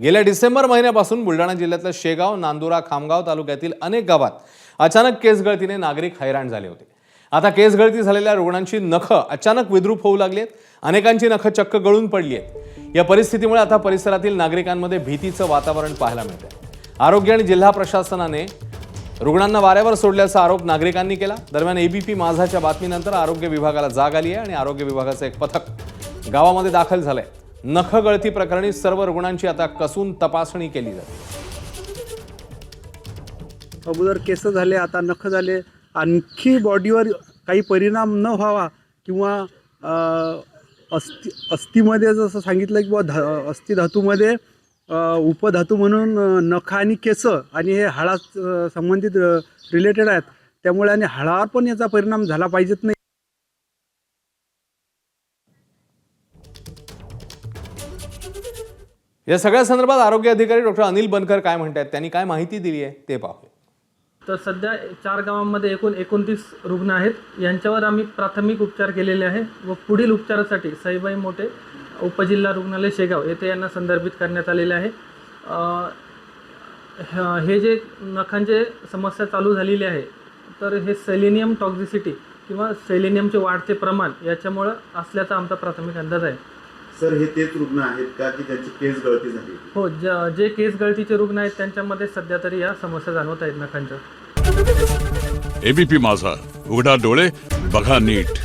गेल्या डिसेंबर महिन्यापासून बुलढाणा जिल्ह्यातल्या शेगाव, नांदुरा, खामगाव तालुक्यातील अनेक गावात अचानक केस गळतीने नागरिक हैराण झाले होते। आता केस गळती झालेल्या रुग्णांची नखं अचानक विद्रूप होऊ लागली आहेत। अनेकांची नखं चक्क गळून पडली आहेत। या परिस्थितीमुळे आता परिसरातील नागरिकांमध्ये भीतीचं वातावरण पाहायला मिळतंय। आरोग्य आणि जिल्हा प्रशासनाने रुग्णांना वाऱ्यावर सोडल्याचा आरोप नागरिकांनी केला। दरम्यान एबीपी माझाच्या बातमीनंतर आरोग्य विभागाला जाग आली आहे आणि आरोग्य विभागाचं एक पथक गावामध्ये दाखल झालंय। नख गळती प्रकरणी सर्व रुग्णांची आता कसून तपासणी केली जाते। अगोदर केस झाले, आता नख झाले, आणखी बॉडीवर काही परिणाम न व्हावा किंवा अस्थिमध्ये जसं सांगितलं की बुवा अस्थि धातूमध्ये उपधातू म्हणून नख आणि केस आणि हे हाडा संबंधित रिलेटेड आहेत, त्यामुळे आणि हाडावर पण याचा परिणाम झाला पाहिजेत नाही। या सगळ्या संदर्भात आरोग्य अधिकारी डॉक्टर अनिल बनकर काय म्हणतात, त्यांनी काय माहिती दिली आहे ते पाहूया। तर सध्या 4 गावांमध्ये एकूण 29 रुग्ण आहेत। यांच्यावर आम्ही प्राथमिक उपचार केलेले आहे व पुढील उपचारासाठी साईबाई मोठे उपजिल्हा रुग्णालय शेगाव येथे यांना संदर्भित करण्यात आलेले आहे। हे जे नखांचे समस्या चालू झालेली आहे, तर हे सेलेनियम टॉक्झिसिटी किंवा सेलेनियमचे वाढते प्रमाण याच्यामुळे असल्याचा आमचा प्राथमिक अंदाज आहे। सर, हे तेच रुग्ण आहेत का की त्यांची केस गळती झाली? हो, जे केस गळतीचे रुग्ण आहेत त्यांच्यामध्ये सध्या तरी या समस्या जाणवत आहेत नखांच्या। एबीपी माझा, उघडा डोळे बघा नीट।